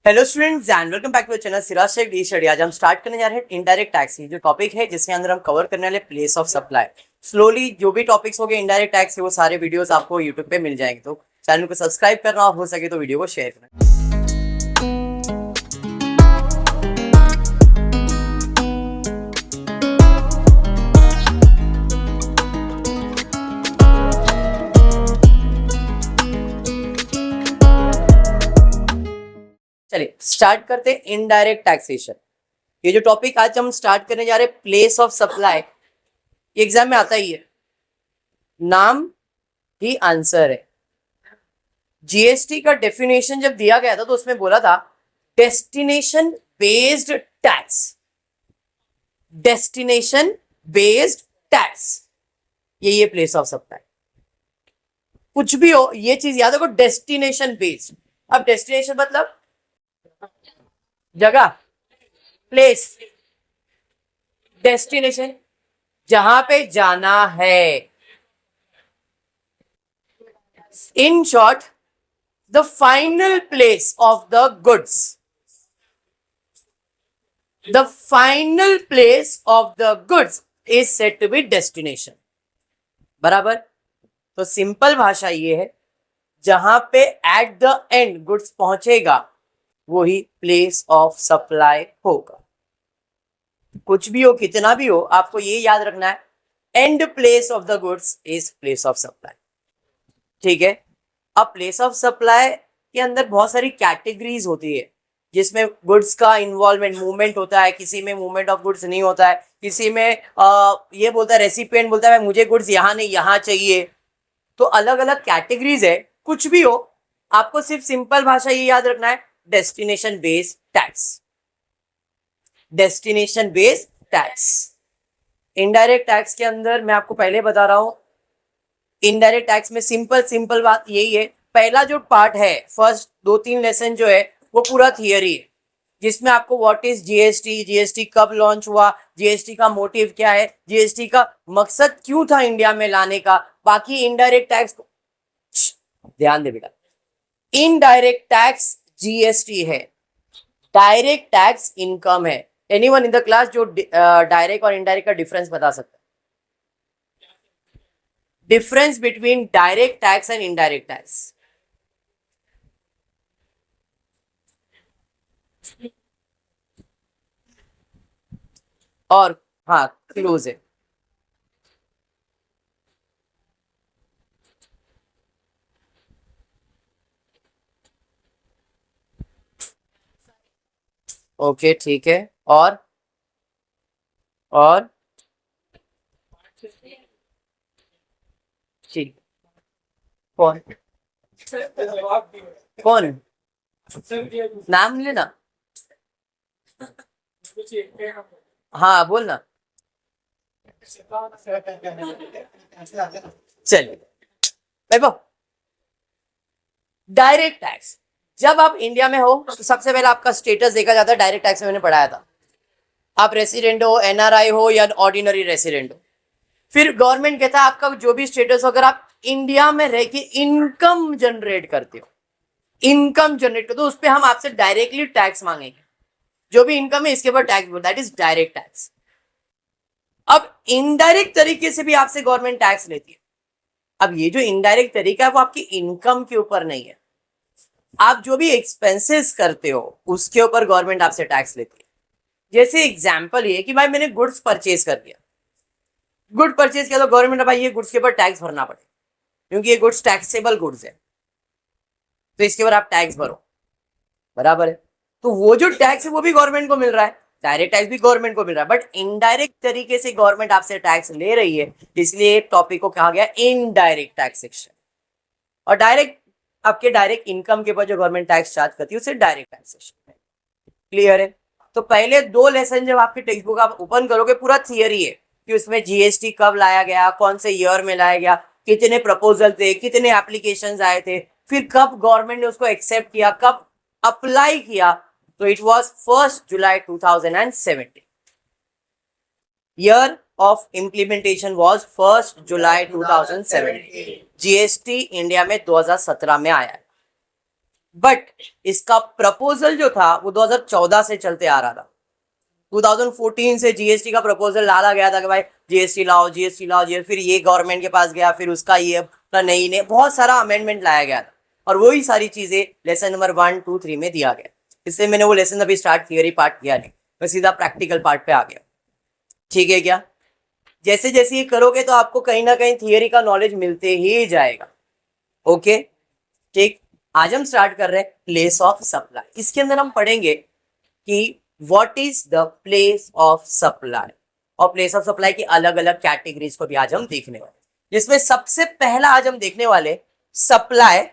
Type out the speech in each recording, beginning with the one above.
Hello students and welcome back to the channel Siraj Shaikh the study. आज हम start करने जा रहे हैं इनडायरेक्ट टैक्स की जो टॉपिक है, जिसके अंदर हम कवर करने वाले प्लेस ऑफ सप्लाई। स्लोली जो भी टॉपिक्स हो गए इनडायरेक्ट टैक्स के, वो सारे वीडियोस आपको यूट्यूब पे मिल जाएंगे। तो चैनल को सब्सक्राइब करना, हो सके तो वीडियो को शेयर करना। चलिए स्टार्ट करते हैं इनडायरेक्ट टैक्सेशन। ये जो टॉपिक आज हम स्टार्ट करने जा रहे हैं प्लेस ऑफ सप्लाई, एग्जाम में आता ही है, नाम ही आंसर है। जीएसटी का डेफिनेशन जब दिया गया था तो उसमें बोला था destination based tax. Destination based tax, ये प्लेस ऑफ सप्लाई। कुछ भी हो, ये चीज याद रखो, डेस्टिनेशन बेस्ड। अब डेस्टिनेशन मतलब जगह, प्लेस, डेस्टिनेशन जहां पे जाना है। In short, the final place of the goods. The final place of the goods is said to be destination. बराबर। तो सिंपल भाषा ये है, जहां पे एट द एंड गुड्स पहुंचेगा वही प्लेस ऑफ सप्लाई होगा। कुछ भी हो, कितना भी हो, आपको ये याद रखना है, and place of the goods is place of supply. ठीक है। अब प्लेस ऑफ सप्लाई के अंदर बहुत सारी कैटेगरीज होती है, जिसमें गुड्स का इन्वॉल्वमेंट, मूवमेंट होता है। किसी में मूवमेंट ऑफ गुड्स नहीं होता है, किसी में ये बोलता है, रेसिपिएंट बोलता है मुझे गुड्स यहां नहीं यहां चाहिए। तो अलग अलग कैटेगरीज है। कुछ भी हो, आपको सिर्फ सिंपल भाषा ये याद रखना है, destination based tax. Destination based tax. Indirect tax के अंदर मैं आपको पहले बता रहा हूं, इनडायरेक्ट टैक्स में सिंपल बात यही है, पहला जो पार्ट है, फर्स्ट 2-3 लेसन जो है वो पूरा थियरी है, जिसमें आपको व्हाट इज जीएसटी, जीएसटी कब लॉन्च हुआ, जीएसटी का मोटिव क्या है, जीएसटी का मकसद क्यों था इंडिया में लाने का। बाकी इनडायरेक्ट टैक्स, ध्यान दे बेटा, इनडायरेक्ट टैक्स जीएसटी है, डायरेक्ट टैक्स इनकम है। एनीवन इन द क्लास जो डायरेक्ट और इनडायरेक्ट का डिफरेंस बता सकता है? Difference between direct tax and indirect tax. और हाँ, क्लोज है। ओके ठीक है। और ठीक, कौन कौन नाम लेना, हाँ बोलना। चलिए वैभव, डायरेक्ट टैक्स, जब आप इंडिया में हो तो सबसे पहले आपका स्टेटस देखा जाता है। डायरेक्ट टैक्स में मैंने पढ़ाया था, आप रेसिडेंट हो, एनआरआई हो या ऑर्डिनरी रेसिडेंट हो। फिर गवर्नमेंट कहता है आपका जो भी स्टेटस हो, अगर आप इंडिया में रह के इनकम जनरेट करते हो, इनकम जनरेट करते हो, उस पर हम आपसे डायरेक्टली टैक्स मांगेंगे। जो भी इनकम है इसके ऊपर tax, that is direct tax. अब इनडायरेक्ट तरीके से भी आपसे गवर्नमेंट टैक्स लेती है। अब ये जो इनडायरेक्ट तरीका है वो आपकी इनकम के ऊपर नहीं है, आप जो भी एक्सपेंसेस करते हो उसके ऊपर गवर्नमेंट आपसे टैक्स लेती है। जैसे एग्जांपल ये कि भाई मैंने गुड्स परचेज कर दिया, गुड परचेज किया तो गवर्नमेंट भाई ये गुड्स के ऊपर टैक्स भरना पड़ेगा, क्योंकि ये गुड्स टैक्सेबल गुड्स है, तो इसके ऊपर आप टैक्स भरो। बराबर है। तो वो जो टैक्स है वो भी गवर्नमेंट को मिल रहा है, डायरेक्ट टैक्स भी गवर्नमेंट को मिल रहा है, बट इनडायरेक्ट तरीके से गवर्नमेंट आपसे टैक्स ले रही है, इसलिए टॉपिक को कहा गया इनडायरेक्ट टैक्सेशन। और डायरेक्ट, आपके डायरेक्ट इनकम के ऊपर जो गवर्नमेंट टैक्स चार्ज करती है उसे डायरेक्ट टैक्सेशन है। क्लियर है। तो पहले 2 लेसन जब आपके टेक्स्ट बुक आप ओपन करोगे, पूरा थियरी है कि उसमें जीएसटी कब लाया गया, कौन से ईयर में लाया गया, कितने प्रपोजल थे, कितने एप्लीकेशंस आए थे, फिर कब गवर्नमेंट ने उसको एक्सेप्ट किया, कब अप्लाई किया। तो it was 1 July 2017। Year of implementation was 1 July 2017। GST India में 2017 में आया है। बट इसका प्रपोजल जो था वो 2014 से चलते आ रहा था। 2014 से जीएसटी का प्रपोजल डाला गया था कि भाई जीएसटी लाओ, जीएसटी लाओ, फिर ये गवर्नमेंट के पास गया, फिर उसका ये नई बहुत सारा अमेंडमेंट लाया गया था, और वही सारी चीजें लेसन नंबर 1, 2, 3 में दिया गया। इसलिए मैंने वो लेसन अभी स्टार्ट थियरी पार्ट किया नहीं, मैं सीधा प्रैक्टिकल पार्ट पे आ गया। ठीक है क्या? जैसे जैसे ये करोगे तो आपको कहीं ना कहीं थियरी का नॉलेज मिलते ही जाएगा। ओके ठीक, आज हम स्टार्ट कर रहे हैं प्लेस ऑफ सप्लाई। इसके अंदर हम पढ़ेंगे कि what is the place of supply, और प्लेस ऑफ सप्लाई की अलग अलग कैटेगरीज को भी आज हम देखने वाले, जिसमें सबसे पहला आज हम देखने वाले supply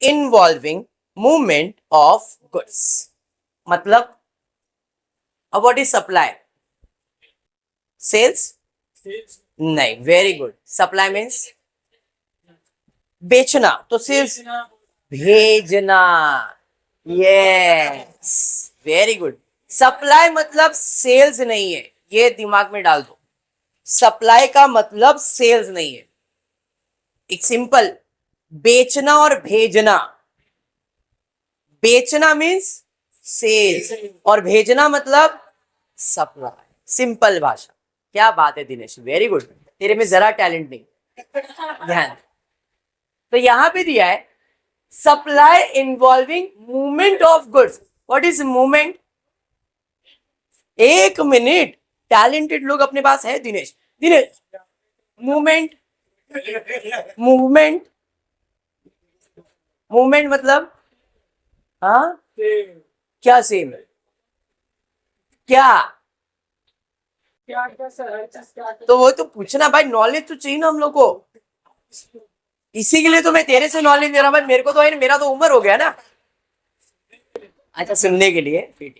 involving movement of goods. मतलब अब व्हाट इज सप्लाई? सेल्स? नहीं, वेरी गुड। सप्लाई मीन्स बेचना, तो सेल्स भेजना। Yes, very good. सप्लाई मतलब सेल्स नहीं है, ये दिमाग में डाल दो। सप्लाई का मतलब सेल्स नहीं है। एक सिंपल, बेचना और भेजना। बेचना मीन्स सेल्स और भेजना मतलब सप्लाई। सिंपल भाषा। क्या बात है दिनेश, वेरी गुड। तेरे में जरा टैलेंट नहीं, ध्यान। तो यहां पे दिया है supply involving movement of goods. What is movement? एक मिनट, टैलेंटेड लोग अपने पास है Dinesh. Dinesh, movement, movement, movement मतलब हाँ क्या सेम है? क्या? तो वो तो पूछना भाई, नॉलेज तो चाहिए ना हम लोग को। इसी के लिए तो मैं तेरे से नॉलेज ले रहा हूं भाई, मेरे को तो है, मेरा तो उम्र हो गया ना। अच्छा, सुनने के लिए फिर।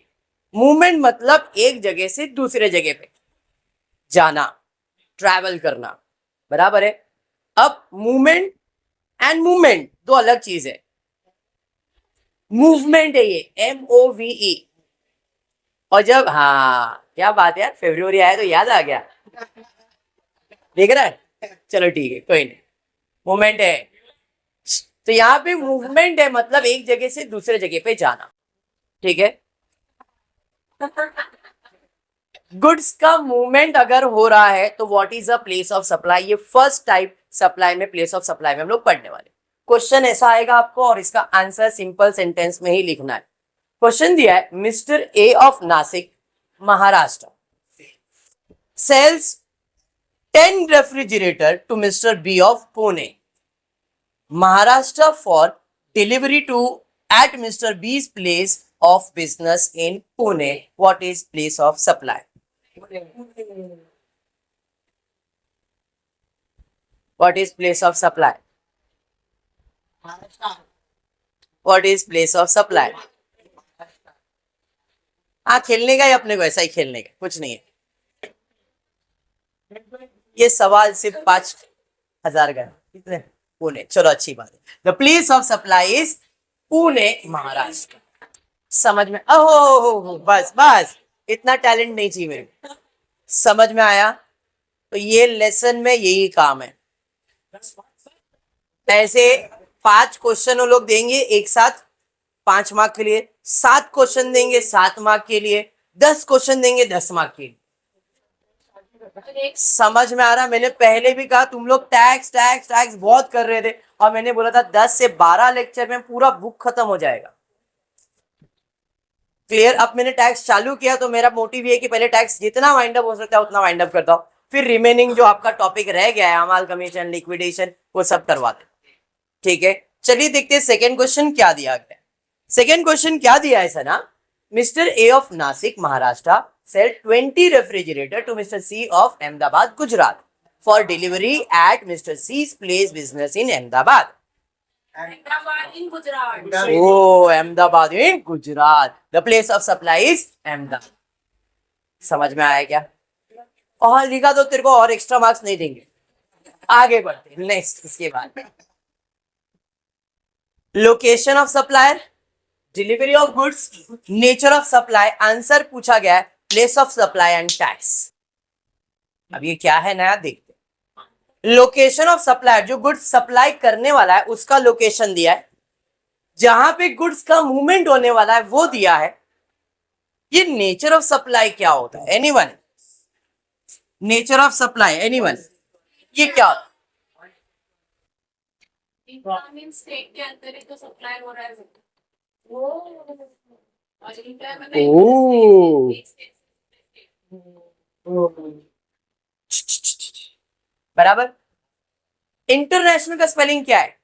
मूवमेंट मतलब एक जगह से दूसरे जगह पे जाना, ट्रैवल करना, बराबर है। अब मूवमेंट एंड मूवमेंट दो अलग चीज है। मूवमेंट है ये, MOVE। और जब, हाँ क्या बात है यार, फरवरी आया तो याद आ गया, देख रहा है। चलो ठीक है, कोई नहीं, मूवमेंट है। तो यहाँ पे मूवमेंट है मतलब एक जगह से दूसरे जगह पे जाना। ठीक है, गुड्स का मूवमेंट अगर हो रहा है तो what is a place of supply. ये फर्स्ट टाइप सप्लाई में, प्लेस ऑफ सप्लाई में हम लोग पढ़ने वाले। क्वेश्चन ऐसा आएगा आपको और इसका आंसर सिंपल सेंटेंस में ही लिखना है। क्वेश्चन दिया है, mister A of Nashik Maharashtra sells 10 refrigerator to mister B of Pune Maharashtra for delivery to at Mr. B's place of business in Pune. What is place of supply? What is place of supply? What is place of supply? हाँ, खेलने का ही अपने को, ऐसा ही खेलने का, कुछ नहीं है। ये सवाल सिर्फ 5,000 का है। कितने? पुणे। चलो अच्छी बात है। The place of supply is Pune Maharashtra. समझ में? ओहो, बस बस, इतना टैलेंट नहीं चाहिए मेरे को। समझ में आया? तो ये लेसन में यही काम है। ऐसे 5 क्वेश्चन वो लोग देंगे एक साथ 5 मार्क के लिए, 7 क्वेश्चन देंगे 7 मार्क के लिए, 10 क्वेश्चन देंगे 10 मार्क के लिए। समझ में आ रहा? मैंने पहले भी कहा तुम लोग टैक्स टैक्स टैक्स बहुत कर रहे थे, और मैंने बोला था 10 से 12 लेक्चर में पूरा बुक खत्म हो जाएगा। क्लियर? अब मैंने टैक्स चालू किया तो मेरा मोटिव ये है कि पहले टैक्स जितना वाइंड अप हो सकता है उतना वाइंड अप करता हूं, फिर रिमेनिंग जो आपका टॉपिक रह गया है, अमाल कमीशन, लिक्विडेशन, वो सब करवा दे। ठीक है, चलिए देखते हैं सेकेंड क्वेश्चन क्या दिया गया। सेकेंड क्वेश्चन क्या दिया है Sana? Mister A of Nashik Maharashtra sell 20 refrigerator to Mr. C of Ahmedabad, Gujarat for delivery at Mr. C's place business in Ahmedabad. Ahmedabad in Gujarat. Oh, Ahmedabad in Gujarat. The place of supply is Ahmedabad. समझ में आया क्या? और लिखा तो तेरे को और एक्स्ट्रा मार्क्स नहीं देंगे। आगे बढ़ते नेक्स्ट। इसके बाद location of supplier, delivery of goods, nature of supply, answer पूछा गया है place of supply and tax. अब ये क्या है नया देखते। लोकेशन ऑफ सप्लायर, जो गुड्स सप्लाई करने वाला है उसका लोकेशन दिया है, जहां पे गुड्स का मूवमेंट होने वाला है वो दिया है। ये नेचर ऑफ सप्लाई क्या होता है? Anyone? Nature of supply anyone? ये क्या होता स्टेट के अंदर ही तो सप्लाई हो रहा है वो, और इंटर में है? ओह, बराबर। इंटरनेशनल का स्पेलिंग क्या है?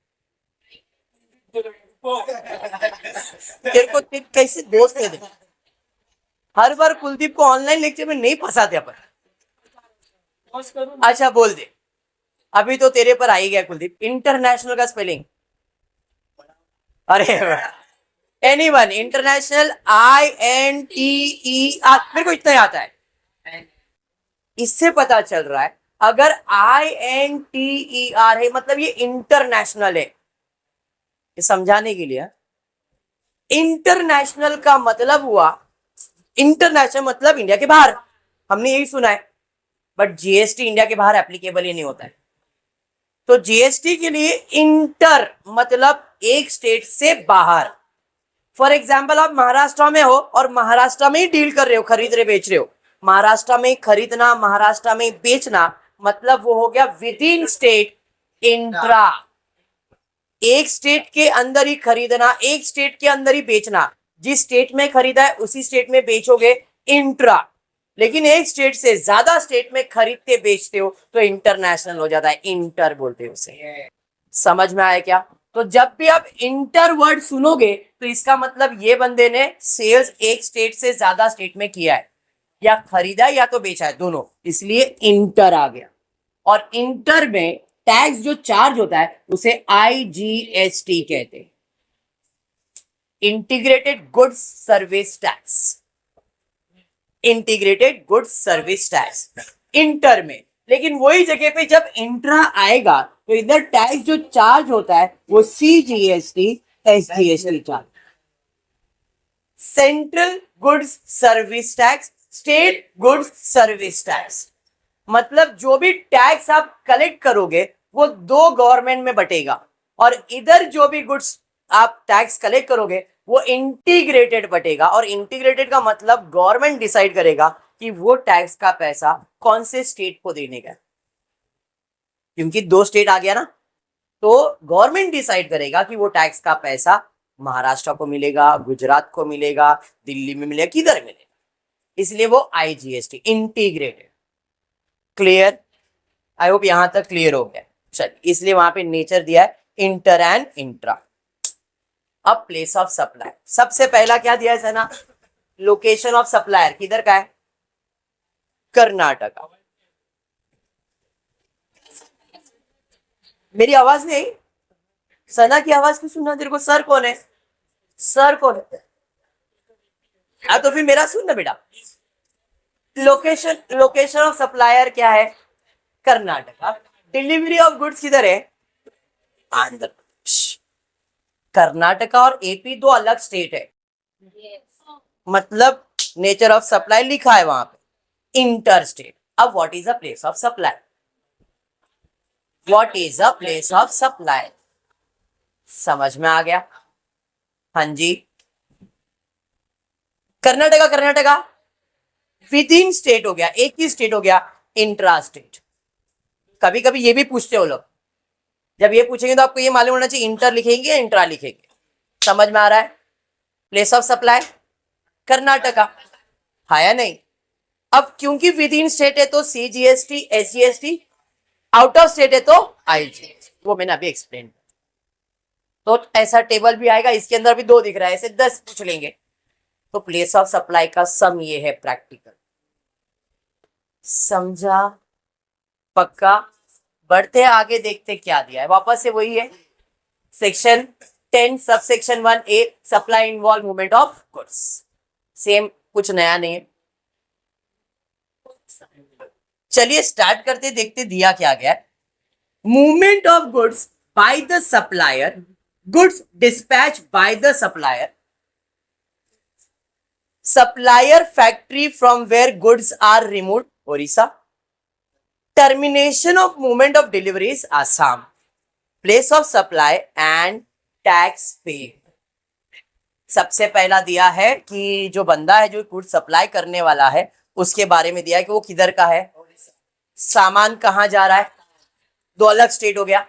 तेरे को कैसे दोस्त है? हर बार कुलदीप को ऑनलाइन लेक्चर में नहीं फंसाते अपन। अच्छा बोल दे, अभी तो तेरे पर आ ही गया कुलदीप। इंटरनेशनल का स्पेलिंग? अरे एनीवन? इंटरनेशनल INTER, मेरे को इतना ही आता है। इससे पता चल रहा है अगर INTER है मतलब ये इंटरनेशनल है। ये समझाने के लिए, इंटरनेशनल का मतलब हुआ, इंटरनेशनल मतलब इंडिया के बाहर, हमने यही सुना है। बट जीएसटी इंडिया के बाहर एप्लीकेबल ही नहीं होता है। तो जीएसटी के लिए इंटर मतलब एक स्टेट से बाहर। फॉर एग्जाम्पल आप महाराष्ट्र में हो और महाराष्ट्र में ही डील कर रहे हो, खरीद रहे बेच रहे हो, महाराष्ट्र में खरीदना महाराष्ट्र में बेचना, मतलब वो हो गया विद इन स्टेट इंट्रा। एक स्टेट के अंदर ही खरीदना, एक स्टेट के अंदर ही बेचना, जिस स्टेट में खरीदा है उसी स्टेट में बेचोगे, इंट्रा। लेकिन एक स्टेट से ज्यादा स्टेट में खरीदते बेचते हो तो इंटरनेशनल हो जाता है, इंटर बोलते हो उसे। समझ में आया क्या? तो जब भी आप इंटर वर्ड सुनोगे तो इसका मतलब ये बंदे ने सेल्स एक स्टेट से ज्यादा स्टेट में किया है, या खरीदा है या तो बेचा है, दोनों, इसलिए इंटर आ गया। और इंटर में टैक्स जो चार्ज होता है उसे IGST कहते हैं, integrated goods service tax. Integrated goods service tax inter में। लेकिन वही जगह पे जब इंट्रा आएगा तो इधर टैक्स जो चार्ज होता है वो CGST SGST charge, central goods service tax, state goods service tax. मतलब जो भी टैक्स आप कलेक्ट करोगे वो दो गवर्नमेंट में बटेगा, और इधर जो भी गुड्स आप टैक्स कलेक्ट करोगे वो इंटीग्रेटेड बटेगा। और इंटीग्रेटेड का मतलब गवर्नमेंट डिसाइड करेगा कि वो टैक्स का पैसा कौन से स्टेट को देने का, क्योंकि दो स्टेट आ गया ना, तो गवर्नमेंट डिसाइड करेगा कि वो टैक्स का पैसा महाराष्ट्र को मिलेगा, गुजरात को मिलेगा, दिल्ली में मिलेगा, किधर मिलेगा, इसलिए वो IGST integrated. Clear? I hope यहां तक क्लियर हो गया। चलिए, इसलिए वहां पे नेचर दिया है इंटर एंड इंट्रा। अब प्लेस ऑफ सप्लाई, सबसे पहला क्या दिया है सना? लोकेशन ऑफ सप्लायर किधर का है? कर्नाटका। मेरी आवाज नहीं आई? सना की आवाज क्यों सुनना तेरे को? सर कौन है? सर कौन है? तो फिर मेरा सुन ना बेटा। लोकेशन ऑफ सप्लायर क्या है? कर्नाटका। डिलीवरी ऑफ गुड्स किधर है? आंध्र प्रदेश। कर्नाटका और AP दो अलग स्टेट है, मतलब नेचर ऑफ सप्लाई लिखा है वहां पे इंटर स्टेट। अब what is a place of supply? What is a place of supply? समझ में आ गया? हाँ जी। कर्नाटका विद इन स्टेट हो गया, एक ही स्टेट हो गया, इंट्रा स्टेट। कभी कभी ये भी पूछते हो लोग, जब ये पूछेंगे तो आपको ये मालूम होना चाहिए इंटर लिखेंगे या इंट्रा लिखेंगे। समझ में आ रहा है? प्लेस ऑफ सप्लाई कर्नाटका, हाँ या नहीं? अब क्योंकि विद इन स्टेट है तो CGST SGST, out of state है तो IGST, वो मैंने अभी एक्सप्लेन। तो ऐसा टेबल भी आएगा, इसके अंदर भी दो दिख रहा है, ऐसे 10 पूछ लेंगे। तो प्लेस ऑफ सप्लाई का सम ये है प्रैक्टिकल। समझा? पक्का? बढ़ते आगे, देखते क्या दिया है। वापस से वही है, section 10 sub section 1A, supply involve movement of goods. Same, कुछ नया नहीं है। चलिए स्टार्ट करते, देखते दिया क्या गया है। Movement of goods by the supplier, goods dispatch by the supplier, supplier factory from where goods are removed Odisha, termination of movement of deliveries Assam, place of supply and tax paid. सबसे पहला दिया है कि जो बंदा है जो गुड सप्लाई करने वाला है उसके बारे में दिया है कि वो किधर का है, सामान कहाँ जा रहा है, दो अलग स्टेट हो गया,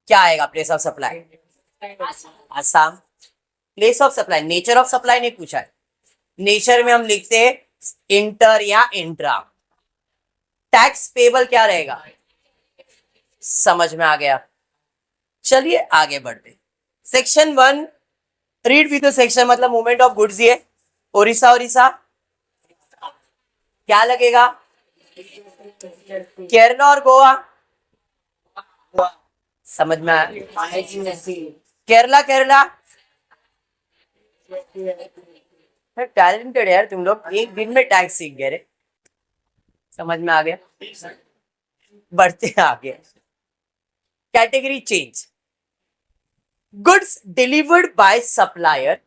क्या आएगा place of supply, Assam. Place of supply, nature of supply नहीं पूछा है, नेचर में हम लिखते हैं इंटर या इंट्रा। टैक्स पेबल क्या रहेगा, समझ में आ गया। चलिए आगे बढ़ते, section 1 read with the section, मतलब मूवमेंट ऑफ गुड्स दिए, ओडिशा ओडिशा क्या लगेगा, केरला और गोवा, समझ में आया, केरला केरला, टैलेंटेड यार तुम लोग, एक दिन में टैक्स सीख गए रे, समझ में आ गया। बढ़ते हैं आगे, category change, goods delivered by supplier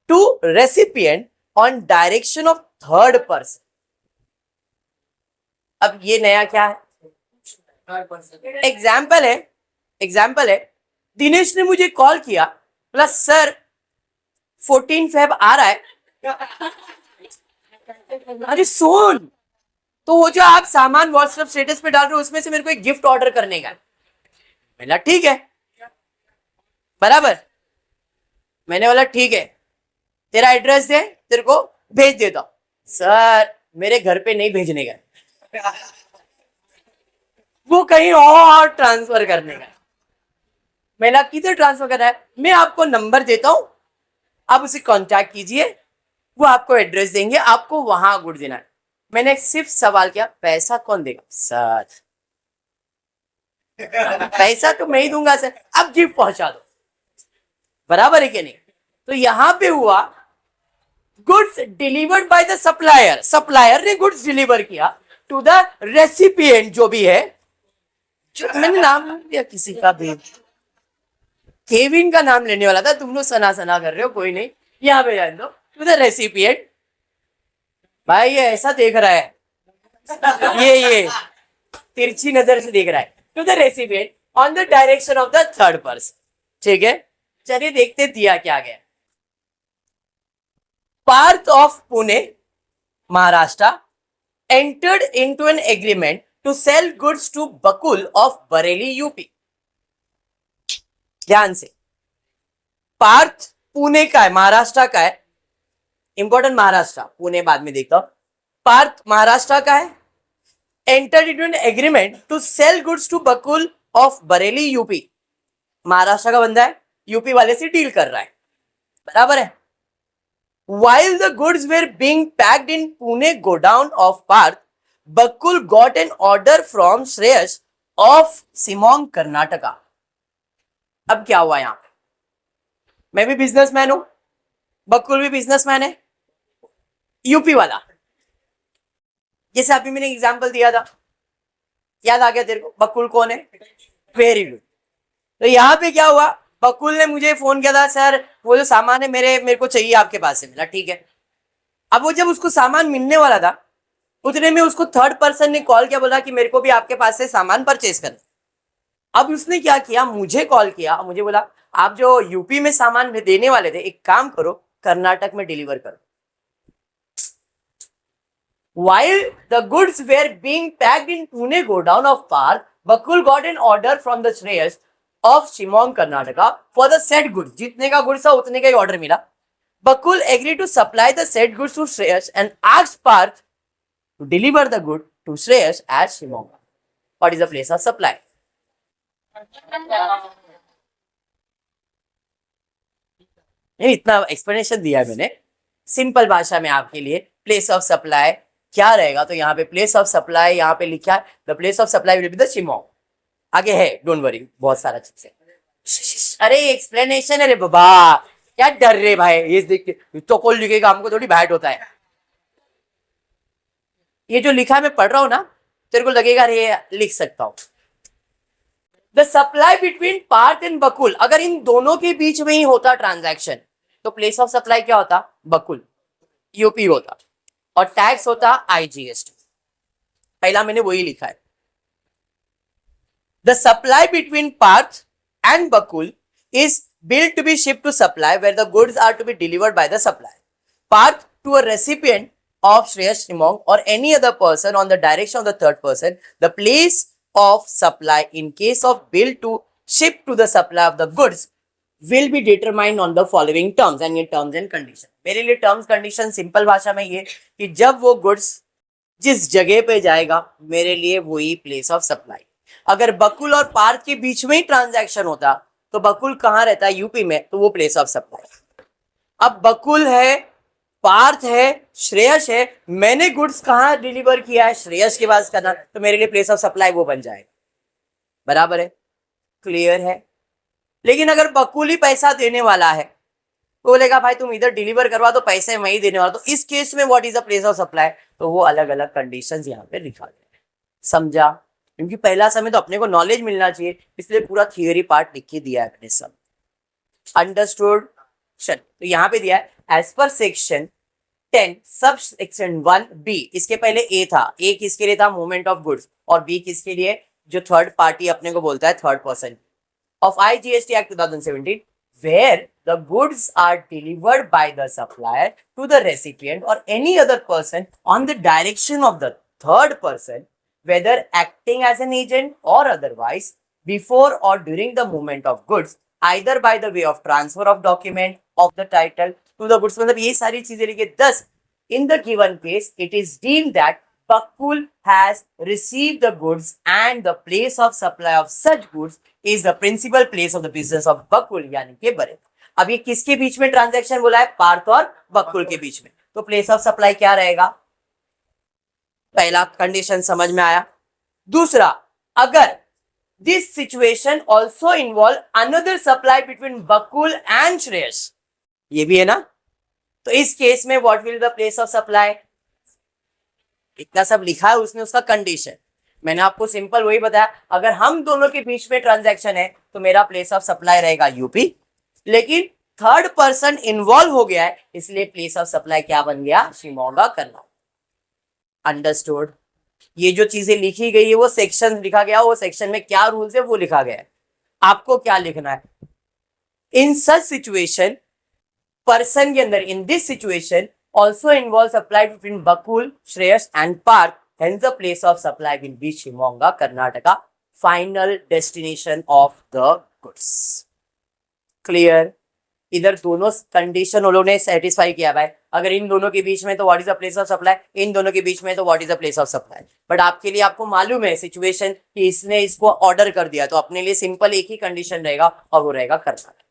to recipient on direction of third person. अब ये नया क्या है, एग्जाम्पल है, एग्जाम्पल है, दिनेश ने मुझे कॉल किया, प्लस सर 14 फेब आ रहा है, अरे सुन, तो वो जो आप सामान व्हाट्सएप स्टेटस पे डाल रहे हो उसमें से मेरे को एक गिफ्ट ऑर्डर करने का, मैंने ठीक है बराबर, मैंने बोला ठीक है, तेरा एड्रेस दे, तेरे को भेज देता हूं। सर मेरे घर पे नहीं भेजने का, वो कहीं और ट्रांसफर करने का। मैंने किधर ट्रांसफर करना है, मैं आपको नंबर देता हूं, आप उसे कांटेक्ट कीजिए, वो आपको एड्रेस देंगे, आपको वहां गुड देना है। मैंने सिर्फ सवाल किया, पैसा कौन देगा, सर पैसा तो मैं ही दूंगा सर, अब गिफ्ट पहुंचा दो, बराबर है कि नहीं। तो यहां पे हुआ goods delivered bye the supplier, supplier ने गुड्स डिलीवर किया टू द रेसिपिएंट, जो भी है, जो मैंने नाम दिया किसी का भी, केविन का नाम लेने वाला था, तुम लोग सना सना कर रहे हो, कोई नहीं, यहां पे जान दो, टू द रेसिपिएंट। भाई ये ऐसा देख रहा है, ये तिरछी नजर से देख रहा है, to the recipient on the direction of the third person, ठीक है। चलिए देखते दिया क्या गया, Parth of Pune Maharashtra entered into an agreement to sell goods to Bakul of Bareilly UP. ध्यान से, पार्थ पुणे का है, महाराष्ट्र का है, इंपॉर्टेंट महाराष्ट्र, पुणे बाद में देखता हूं, पार्थ महाराष्ट्र का है, entered into an agreement to sell goods to Bakul of Bareilly UP, Maharashtra का बंदा है, यूपी वाले से डील कर रहा है, बराबर है। While the goods were being packed in Pune godown of Parth, Bakul got an order from Shreyas of Simong, Karnataka. अब क्या हुआ यहां पे, मैं भी बिजनेसमैन हूं, बकुल भी बिजनेसमैन है, यूपी वाला, जैसे अभी मैंने एग्जांपल दिया था, याद आ गया तेरे को, बकुल कौन है, वेरी गुड। तो यहां पे क्या हुआ, बकुल ने मुझे फोन किया था, सर वो जो सामान है मेरे को चाहिए आपके पास से, मिला ठीक है। अब वो जब उसको सामान मिलने वाला था, उतने में उसको थर्ड पर्सन ने कॉल किया, बोला कि मेरे को भी आपके पास से सामान परचेज करना। अब उसने क्या किया, मुझे कॉल किया, मुझे बोला आप जो यूपी में सामान देने वाले थे, एक काम करो कर्नाटक में डिलीवर करो। While the goods were being packed in Pune godown of Parth, Bakul got an order from the Shreyas of Shimong, Karnataka for the said goods. जितने का गुड्स था उतने का ही ऑर्डर मिला। Bakul agreed to supply the said goods to Shreyas and asked Parth to deliver the good to Shreyas at Shimong. What is the place of supply? इतना explanation दिया मैंने simple भाषा में आपके लिए। प्लेस ऑफ सप्लाई क्या रहेगा, तो यहाँ पे प्लेस ऑफ सप्लाई यहाँ पे लिखा है, the place of supply will be the शिमोंग। आगे है, डोंट वरी, बहुत सारा चीज है। अरे एक्सप्लेनेशन है रे बाबा, क्या डर रहे भाई, ये देख के तो कौन लिखेगा, हमको थोड़ी बैट होता है। ये जो लिखा है मैं पढ़ रहा हूं ना, तेरे को लगेगा अरे लिख सकता हूं। The supply between Parth and Bakul, अगर इन दोनों के बीच में ही होता ट्रांजैक्शन, तो प्लेस ऑफ सप्लाई क्या होता, बकुल, यूपी होता, और टैक्स होता आईजीएसटी। पहला मैंने वही लिखा है। The supply between Parth and Bakul is bill to be shipped to supply where the goods are to be delivered by the supplier. Path to a recipient of Shreyas Shimong or any other person on the direction of the third person. The place of supply in case of bill to ship to the supply of the goods will be determined on the following terms and ये terms and condition. मेरे लिए terms condition simple भाषा में ये कि जब वो goods जिस जगह पे जाएगा मेरे लिए वही प्लेस ऑफ सप्लाई. अगर बकुल और पार्थ के बीच में ही ट्रांजैक्शन होता तो बकुल कहाँ रहता है यूपी में, तो वो प्लेस ऑफ सप्लाई. अब बकुल है, पार्थ है, श्रेयस है, मैंने गुड्स कहाँ डिलीवर किया है, श्रेयस के पास करना, तो मेरे लिए प्लेस ऑफ सप्लाई वो बन जाएगा. बराबर है, क्लियर है. लेकिन अगर बकुल ही पैसा देने वाला है तो बोलेगा भाई तुम इधर डिलीवर करवा दो, पैसे मैं ही देने वाला, तो इस केस में what is the place of supply, तो वो अलग अलग कंडीशंस यहाँ पे लिखा गया है. समझा? क्योंकि पहला समय तो अपने को नॉलेज मिलना चाहिए, इसलिए पूरा थियोरी पार्ट लिख के दिया है अपने सब. अंडरस्टूड? चल, तो यहाँ पे दिया है as per section 10 sub section 1B. इसके पहले ए था, ए किसके लिए था, मूवमेंट ऑफ गुड्स, और बी किसके लिए, जो थर्ड पार्टी अपने को बोलता है third person of IGST Act 2017 where the goods are delivered by the supplier to the recipient or any other person on the direction of the third person, whether acting as an agent or otherwise, before or during the movement of goods, either by the way of transfer of document of the title to the goods. मतलब ये सारी चीजें लिखी. Thus, in the given case, it is deemed that Bakul has received the goods and the place of supply of such goods is the principal place of the business of Bakul, यानी कि बरे. अब ये किसके बीच में transaction बोला है, पार्थ और बकुल के बीच में, तो प्लेस ऑफ सप्लाई क्या रहेगा. पहला कंडीशन समझ में आया. दूसरा, अगर this situation also involve another supply between Bakul and Shreyas, ये भी है ना, तो इस केस में what will the place of supply. इतना सब लिखा है उसने, उसका कंडीशन मैंने आपको सिंपल वही बताया. अगर हम दोनों के बीच में ट्रांजैक्शन है तो मेरा प्लेस ऑफ सप्लाई रहेगा यूपी, लेकिन थर्ड पर्सन इन्वॉल्व हो गया है इसलिए प्लेस ऑफ सप्लाई क्या बन गया, शिमोगा करना. अंडरस्टूड? ये जो चीजें लिखी गई है वो सेक्शन लिखा गया, वो सेक्शन में क्या रूल्स है वो लिखा गया है. आपको क्या लिखना है, इन सच सिचुएशन पर्सन के अंदर, in this situation also involves supply between Bakul, Shreyas and Parth. Hence the place of supply will be Shimonga, Karnataka, final destination of the goods. Clear? इधर दोनों कंडीशन उन लोगों ने सेटिस्फाई किया भाई. अगर इन दोनों के बीच में तो what is the place of supply, इन दोनों के बीच में तो what is the place of supply. But आपके लिए आपको मालूम है सिचुएशन कि इसने इसको ऑर्डर कर दिया, तो अपने लिए सिंपल एक ही कंडीशन रहेगा और वो रहेगा कर्नाटक.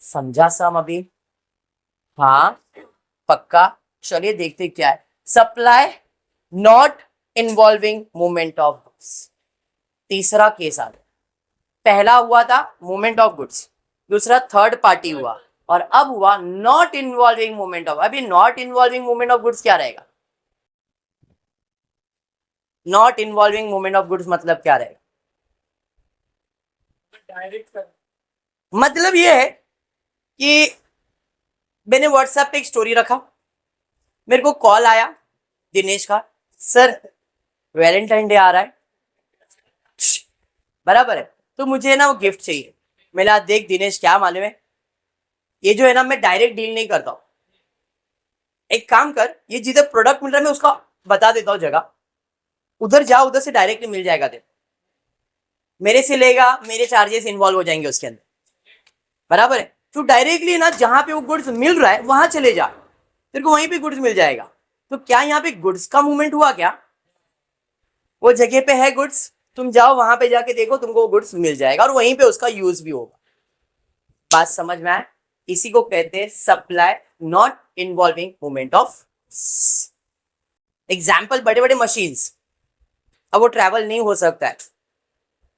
समझा सम अभी? हाँ पक्का. चलिए देखते क्या है. Supply not involving movement of goods. तीसरा केस आ गया. पहला हुआ था मूवमेंट ऑफ गुड्स, दूसरा थर्ड पार्टी हुआ, और अब हुआ नॉट इन्वॉल्विंग मूवमेंट ऑफ. अभी not involving movement of goods क्या रहेगा, not involving movement of goods मतलब क्या रहेगा, डायरेक्ट मतलब ये है कि मैंने व्हाट्सएप पे एक स्टोरी रखा, मेरे को कॉल आया दिनेश का, सर वैलेंटाइन डे आ रहा है, बराबर है, तो मुझे ना वो गिफ्ट चाहिए. मैंने देख दिनेश क्या मालूम है, ये जो है ना मैं डायरेक्ट डील नहीं करता हूं, एक काम कर, ये जिधर प्रोडक्ट मिल रहा है मैं उसका बता देता हूँ जगह, उधर जा, उधर से डायरेक्टली मिल जाएगा. तेरे मेरे से लेगा, मेरे चार्जेस इन्वॉल्व हो जाएंगे उसके अंदर, बराबर है. तो डायरेक्टली ना जहां पे वो गुड्स मिल रहा है वहां चले जा, तेरे को वहीं पे गुड्स मिल जाएगा. तो क्या यहाँ पे गुड्स का मूवमेंट हुआ क्या, वो जगह पे है गुड्स, तुम जाओ वहां पे जाके देखो, तुमको वो गुड्स मिल जाएगा और वहीं पे उसका यूज भी होगा. बात समझ में आए? इसी को कहते हैं supply not involving movement of. Example, बड़े बड़े मशीन्स, अब वो ट्रैवल नहीं हो सकता है,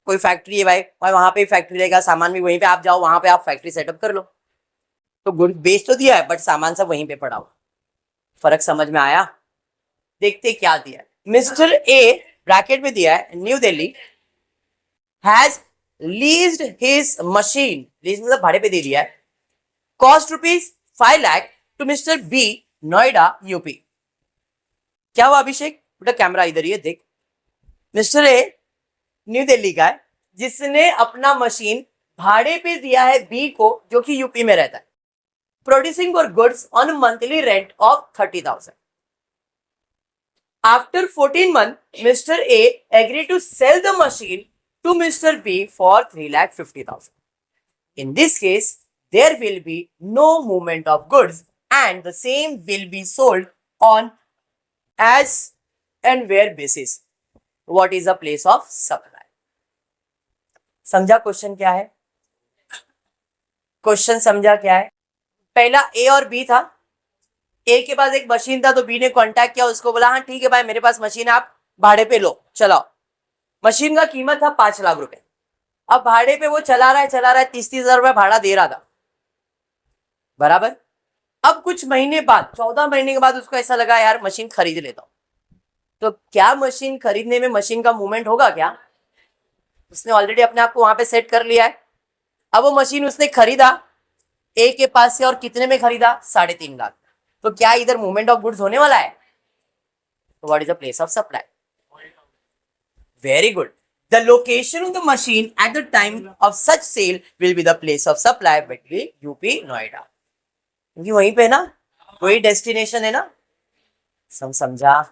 कोई फैक्ट्री है भाई वहां पे फैक्ट्री रहेगा, सामान भी वहीं पे, आप जाओ वहां पे आप फैक्ट्री सेटअप कर लो, तो गुड बेच तो दिया है बट सामान सब वहीं पे पड़ा हुआ. फर्क समझ में आया? देखते क्या दिया है. मिस्टर ए ब्रैकेट में दिया है, New Delhi has leased his machine, lease मतलब भाड़े पे दे दिया है, cost ₹5 lakh to mister B, Noida UP. क्या हुआ अभिषेक, बेटा कैमरा इधर ही है देख. मिस्टर ए न्यू दिल्ली का है जिसने अपना मशीन भाड़े पे दिया है बी को जो कि यूपी में रहता है, producing for goods on monthly rent of 30,000. After 14 months, Mr. A agreed to sell the machine to Mr. B for 3,50,000. In this case, there will be no movement of goods and the same will be sold on as and where basis. What is the place of supply? समझा question क्या है? Question समझा क्या है? पहला ए और B था, ए के पास एक मशीन था तो बी ने कांटेक्ट किया, उसको बोला हाँ ठीक है भाई मेरे पास मशीन है, आप भाड़े पे लो चलाओ. मशीन का कीमत था 5 लाख रुपए. अब भाड़े पे वो चला रहा है 30,000 रुपए भाड़ा दे रहा था, बराबर. अब कुछ महीने बाद 14 महीने के बाद उसको ऐसा लगा यार मशीन खरीद लेता हूं. तो क्या मशीन खरीदने में मशीन का मूवमेंट होगा क्या? उसने ऑलरेडी अपने आप को वहां पे सेट कर लिया है. अब वो मशीन उसने खरीदा ए के पास से, और कितने में खरीदा? 3.5 लाख. तो क्या इधर मूवमेंट ऑफ गुड्स होने वाला है? तो what is the place of supply? Very good. The location of the machine at the time of such sale will be the place of supply between UP Noida. क्योंकि वहीं पे ना वही डेस्टिनेशन है ना. समझा?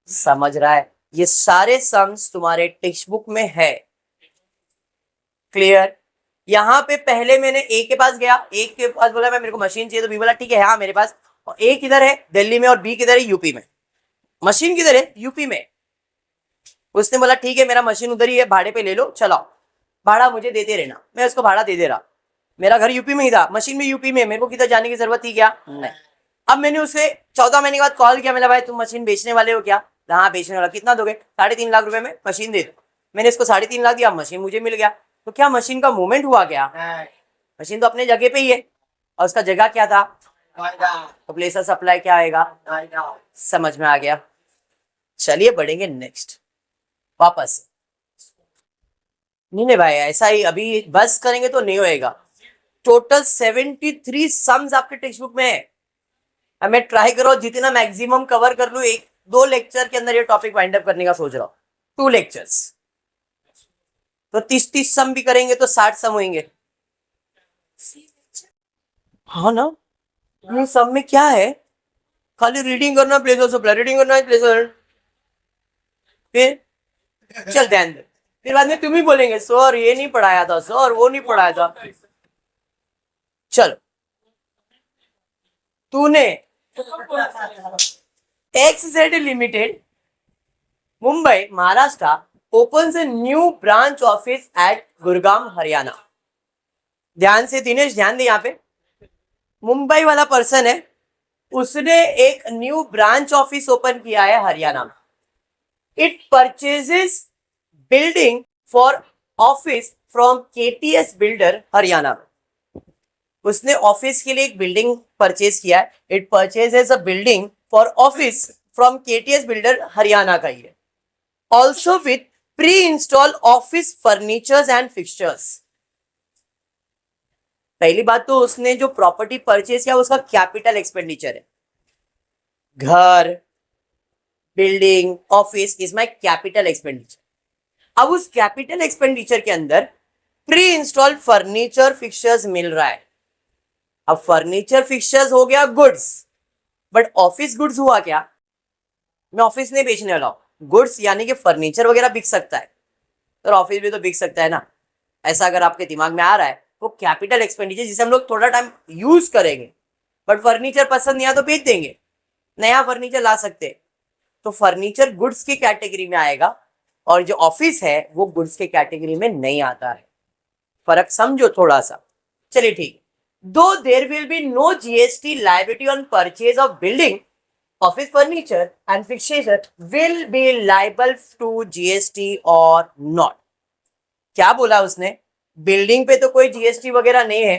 समझ रहा है? ये सारे सम्स तुम्हारे टेक्स्ट बुक में है. क्लियर? यहां पे पहले मैंने ए के पास गया, ए के पास बोला मैं मेरे को मशीन चाहिए, तो बी बोला ठीक है हाँ मेरे पास. और ए किधर है? दिल्ली में. और बी किधर है? यूपी में. मशीन किधर है? यूपी में. उसने बोला ठीक है मेरा मशीन उधर ही है, भाड़े पे ले लो चलाओ, भाड़ा मुझे देते रहना. मैं उसको भाड़ा दे रहा. मेरा घर यूपी में ही था, मशीन भी यूपी में, मेरे को किधर जाने की जरूरत थी क्या? नहीं. अब मैंने उसे 14 महीने के बाद कॉल किया, मैंने भाई तुम मशीन बेचने वाले हो क्या? हाँ बेचने वाला. कितना दोगे? 3.5 लाख रुपए में मशीन दे दो. मैंने इसको 3.5 लाख दिया, मशीन मुझे मिल गया. तो क्या मशीन का मूवमेंट हुआ क्या? मशीन तो अपने जगह पे ही है, और उसका जगह क्या था? तो प्लेस ऑफ सप्लाई क्या आएगा? समझ में आ गया? चलिए बढ़ेंगे नेक्स्ट. वापस नहीं भाई ऐसा ही अभी बस करेंगे तो नहीं होएगा. टोटल 73 सम्स आपके टेक्स्ट बुक में है. मैं ट्राई करो जितना मैक्सिमम कवर कर लूं, 1-2 लेक्चर के अंदर ये टॉपिक वाइंड अप करने का सोच रहा हूं. 2 लेक्चर्स तो 30 सम भी करेंगे तो 60 सम होंगे. हाँ ना. ये सम में क्या है? खाली रीडिंग करना, प्लेस ऑफ सप्लाई, रीडिंग करना, प्लेस ऑफ. फिर चल ध्यान दे. फिर बाद में तुम ही बोलेंगे सर ये नहीं पढ़ाया था, सर वो नहीं पढ़ाया था. चलो तूने XZ limited Mumbai Maharashtra opens a new branch office at Gurgaon Haryana. ध्यान से दिनेश ध्यान दे. यहाँ पे मुंबई वाला पर्सन है, उसने एक न्यू ब्रांच ऑफिस ओपन किया है हरियाणा में. It purchases building for office from KTS builder Haryana में. उसने ऑफिस के लिए एक बिल्डिंग परचेज किया है. It purchases a building for office from KTS builder Haryana का ही है. Also with pre install office furnitures and fixtures. पहली बात तो उसने जो प्रॉपर्टी परचेज किया उसका कैपिटल एक्सपेंडिचर है. घर, building, office is my capital expenditure. अब उस कैपिटल एक्सपेंडिचर के अंदर प्री इंस्टॉल फर्नीचर फिक्सचर्स मिल रहा है. अब फर्नीचर फिक्सचर्स हो गया गुड्स, बट ऑफिस गुड्स हुआ क्या? मैं ऑफिस नहीं बेचने वाला हूं. गुड्स यानी कि फर्नीचर वगैरह बिक सकता है, तो ऑफिस भी तो बिक सकता है ना. ऐसा अगर आपके दिमाग में आ रहा है तो कैपिटल एक्सपेंडिचर जिसे हम लोग थोड़ा टाइम यूज करेंगे, बट फर्नीचर पसंद नहीं आया तो बेच देंगे, नया फर्नीचर ला सकते. तो फर्नीचर गुड्स की कैटेगरी में आएगा, और जो ऑफिस है वो गुड्स के कैटेगरी में नहीं आता है. फर्क समझो थोड़ा सा. चलिए ठीक. दो there will be no GST liability on purchase of building, office furniture and fixture will be liable to GST or not. क्या बोला उसने? बिल्डिंग पे तो कोई GST वगैरह नहीं है,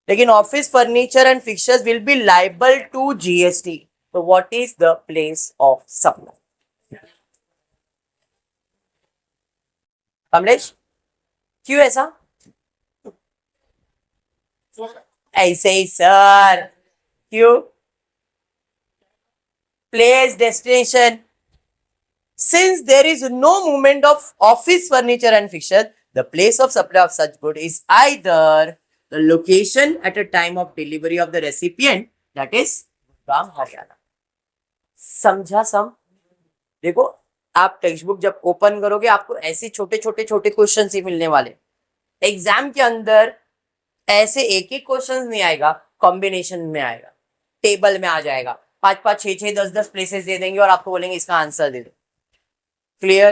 लेकिन office furniture and fixtures will be liable to GST. तो what is the place of supply? Kamlesh क्यों ऐसा? ऐसे ही सर. क्यों? place, destination. Since there is no movement of office furniture and fixtures, The place of supply of such good is either the location at a time of delivery of the recipient, that is Gurugram, Haryana. समझा सम? देखो, आप text book जब open करोगे आपको ऐसे छोटे छोटे question ही मिलने वाले. एग्जाम के अंदर ऐसे एक एक क्वेश्चन नहीं आएगा, कॉम्बिनेशन में आएगा, टेबल में आ जाएगा, 5-5, 6-6, 10-10 प्लेसेस दे देंगे और आपको बोलेंगे इसका आंसर दे दो. क्लियर?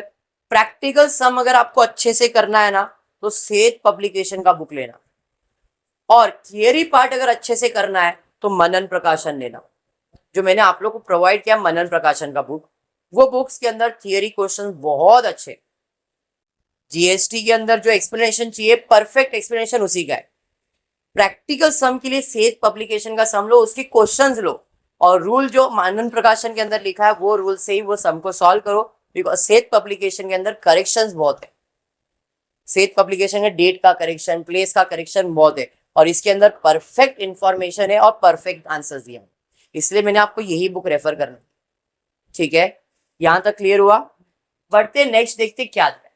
प्रैक्टिकल सम अगर आपको अच्छे से करना है ना तो सेठ पब्लिकेशन का बुक लेना, और थियरी पार्ट अगर अच्छे से करना है तो मनन प्रकाशन लेना. जो मैंने आप लोग को प्रोवाइड किया मनन प्रकाशन का बुक, वो बुक्स के अंदर थियरी क्वेश्चन बहुत अच्छे. जीएसटी के अंदर जो एक्सप्लेनेशन चाहिए परफेक्ट एक्सप्लेनेशन उसी का है. प्रैक्टिकल सम के लिए सेठ पब्लिकेशन का सम लो, उसकी क्वेश्चंस लो, और रूल जो मनन प्रकाशन के अंदर लिखा है वो रूल से ही वो सम को सॉल्व करो. बिकॉज सेठ पब्लिकेशन के अंदर करेक्शंस बहुत है. सेठ पब्लिकेशन के डेट का करेक्शन, प्लेस का करेक्शन बहुत है, और इसके अंदर परफेक्ट इंफॉर्मेशन है और परफेक्ट आंसर्स दिए हैं. इसलिए मैंने आपको यही बुक रेफर करना. ठीक है, यहां तक क्लियर हुआ? बढ़ते नेक्स्ट, देखते क्या है.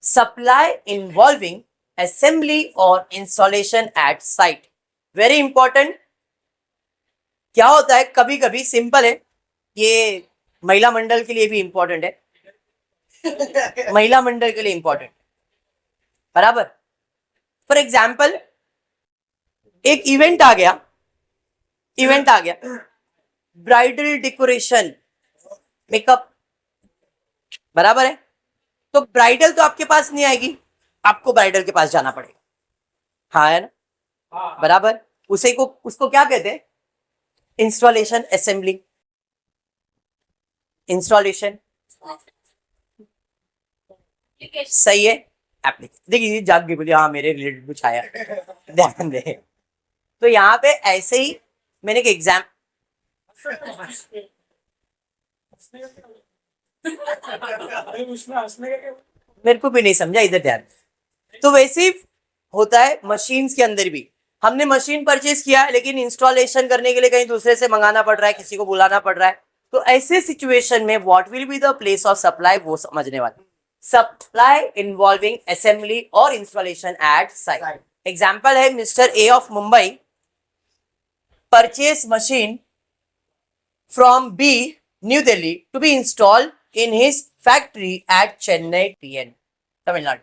सप्लाई इन्वॉल्विंग असेंबली और installation at site. Very important. क्या होता है, कभी कभी सिंपल है, ये महिला मंडल के लिए भी इंपॉर्टेंट है, महिला मंडल के लिए इंपॉर्टेंट बराबर. फॉर एग्जाम्पल, एक इवेंट आ गया, ब्राइडल डेकोरेशन, मेकअप, बराबर है. तो ब्राइडल तो आपके पास नहीं आएगी, आपको ब्राइडल के पास जाना पड़ेगा. हाँ है ना, बराबर. उसको क्या कहते हैं? Installation, assembly, installation. सही है. एप्लीकेशन. देखिए जाग गई, बोली हाँ मेरे रिलेटेड कुछ आया, ध्यान दे. तो यहाँ पे ऐसे ही मैंने एक एग्जाम, मेरे को भी नहीं समझा, इधर ध्यान. तो वैसे ही होता है मशीन्स के अंदर भी. हमने मशीन परचेज किया है लेकिन इंस्टॉलेशन करने के लिए कहीं दूसरे से मंगाना पड़ रहा है, किसी को बुलाना पड़ रहा है. तो ऐसे सिचुएशन में what will be the place of supply, वो समझने वाले. सप्लाई इन्वॉल्विंग असेंबली और इंस्टॉलेशन एट साइट. एग्जाम्पल है, mister A of Mumbai purchase machine from B New Delhi to be installed in his factory at Chennai, TN, Tamil Nadu.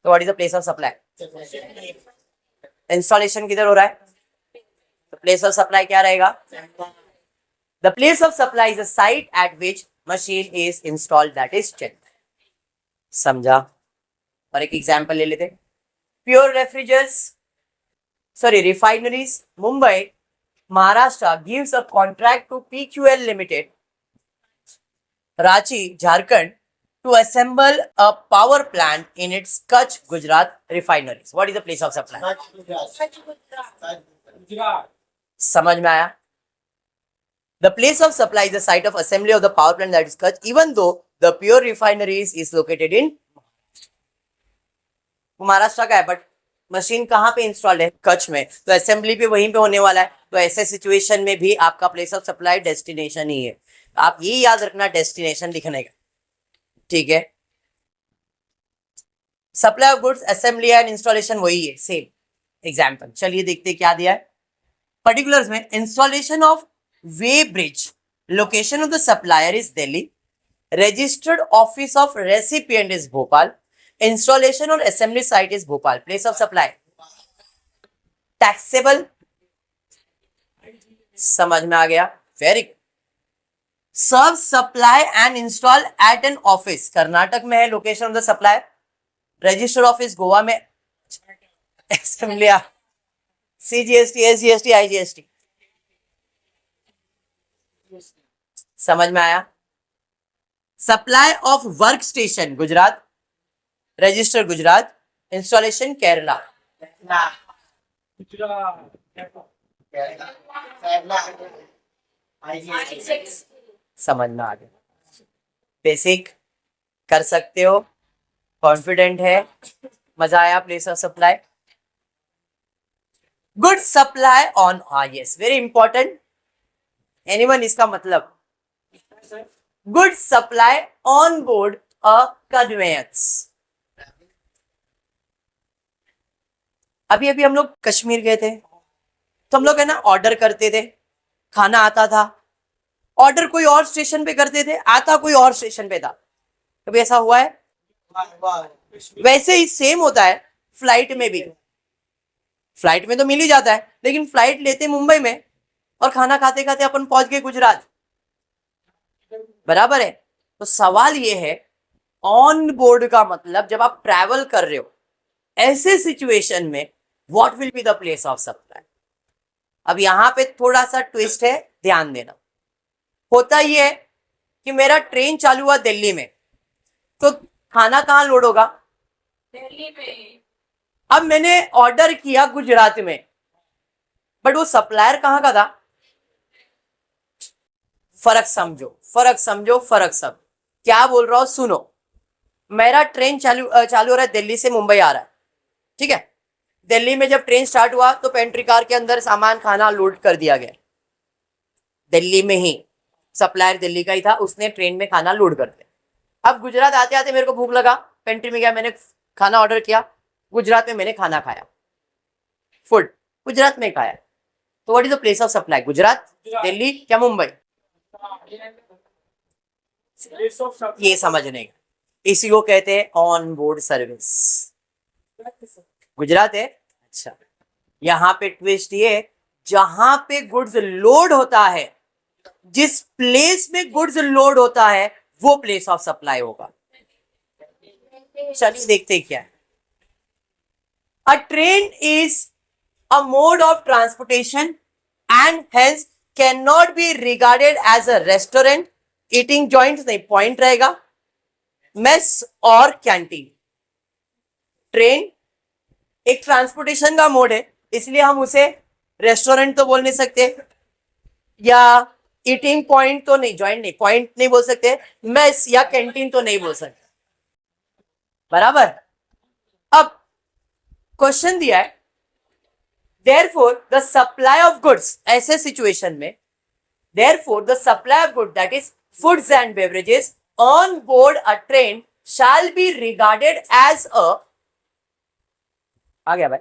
So what is the place of supply? Installation किधर हो रहा है? तो place of supply क्या रहेगा? The place of supply is a site at which machine is installed, that is Chennai. समझा? और एक एग्जाम्पल ले लेते. Pure refineries, Mumbai, Maharashtra gives a contract to PQL Limited, Ranchi, Jharkhand, to assemble a power plant in its Kutch, Gujarat refineries. What is the place of supply? समझ में आया? The place of supply is the site of assembly of the power plant, that is Kutch, even though the pure refineries is located in Maharashtra का है, but machine कहाँ पे installed है? कच्छ में. तो असेंबली भी वहीं पे होने वाला है. तो ऐसे सिचुएशन में भी आपका प्लेस ऑफ सप्लाई डेस्टिनेशन ही है. आप ये याद रखना डेस्टिनेशन लिखने का. ठीक है. Supply of goods, assembly and installation वही है, सेम. एग्जाम्पल चलिए देखते क्या दिया है. पर्टिकुलर्स में installation of weighbridge, location of the supplier is Delhi, registered office of recipient is Bhopal, installation और assembly site is Bhopal. Place of supply taxable. समझ में आ गया? Very good. Serve supply and install at an office, Karnataka में है location of the supply. Registered office Goa में, assembly CGST, SGST, IGST. समझ में आया? Supply of work station Gujarat, register Gujarat, installation Kerala. समझ में आ गया? बेसिक कर सकते हो, कॉन्फिडेंट है, मजा आया? Place of supply, good supply on, yes very important. Anyone इसका मतलब good supply on board a conveyance. अभी अभी हम लोग कश्मीर गए थे, तो हम लोग है ना ऑर्डर करते थे, खाना आता था, ऑर्डर कोई और स्टेशन पे करते थे, आता कोई और स्टेशन पे था। कभी ऐसा हुआ है? वैसे ही सेम होता है फ्लाइट में भी। फ्लाइट में तो मिल ही जाता है, लेकिन फ्लाइट लेते मुंबई में और खाना खाते खाते अपन पहुंच गए गुजरात, बराबर है। तो सवाल ये है, ऑन बोर्ड का मतलब जब आप ट्रैवल कर रहे हो ऐसे सिचुएशन में what will be the place of supply. अब यहां पे थोड़ा सा ट्विस्ट है, ध्यान देना। होता ये है कि मेरा ट्रेन चालू हुआ दिल्ली में, तो खाना कहां लोड होगा? दिल्ली में। अब मैंने ऑर्डर किया गुजरात में, बट वो सप्लायर कहां का था? फर्क समझो, फर्क समझो, फर्क समझो। क्या बोल रहा हूं सुनो। मेरा ट्रेन चालू हो रहा है, दिल्ली से मुंबई आ रहा है, ठीक है। दिल्ली में जब ट्रेन स्टार्ट हुआ तो पेंट्री कार के अंदर सामान खाना लोड कर दिया गया, दिल्ली में ही। सप्लायर दिल्ली का ही था, उसने ट्रेन में खाना लोड कर दिया। अब गुजरात आते आते मेरे को भूख लगा, पेंट्री में गया, मैंने खाना ऑर्डर किया, गुजरात में मैंने खाना खाया, फूड गुजरात में खाया। तो what is the place of supply? Gujarat, Delhi क्या मुंबई? ये समझने का, इसी को कहते हैं ऑन बोर्ड सर्विस। गुजरात है, अच्छा। यहां पे ट्विस्ट ये, जहां पे गुड्स लोड होता है, जिस प्लेस में गुड्स लोड होता है वो प्लेस ऑफ सप्लाई होगा। चलिए देखते हैं क्या है। A train is a mode of transportation and hence can not be regarded as a restaurant, eating joint नहीं, पॉइंट रहेगा, मेस और कैंटीन। ट्रेन एक ट्रांसपोर्टेशन का मोड है, इसलिए हम उसे रेस्टोरेंट तो बोल नहीं सकते, या ईटिंग पॉइंट तो नहीं, जॉइंट नहीं, पॉइंट नहीं बोल सकते, मेस या कैंटीन तो नहीं बोल सकते, बराबर। अब क्वेश्चन दिया है, therefore the supply of goods, ऐसे सिचुएशन में therefore the supply of goods, that is foods and beverages on board a train shall be regarded as आ गया भाई,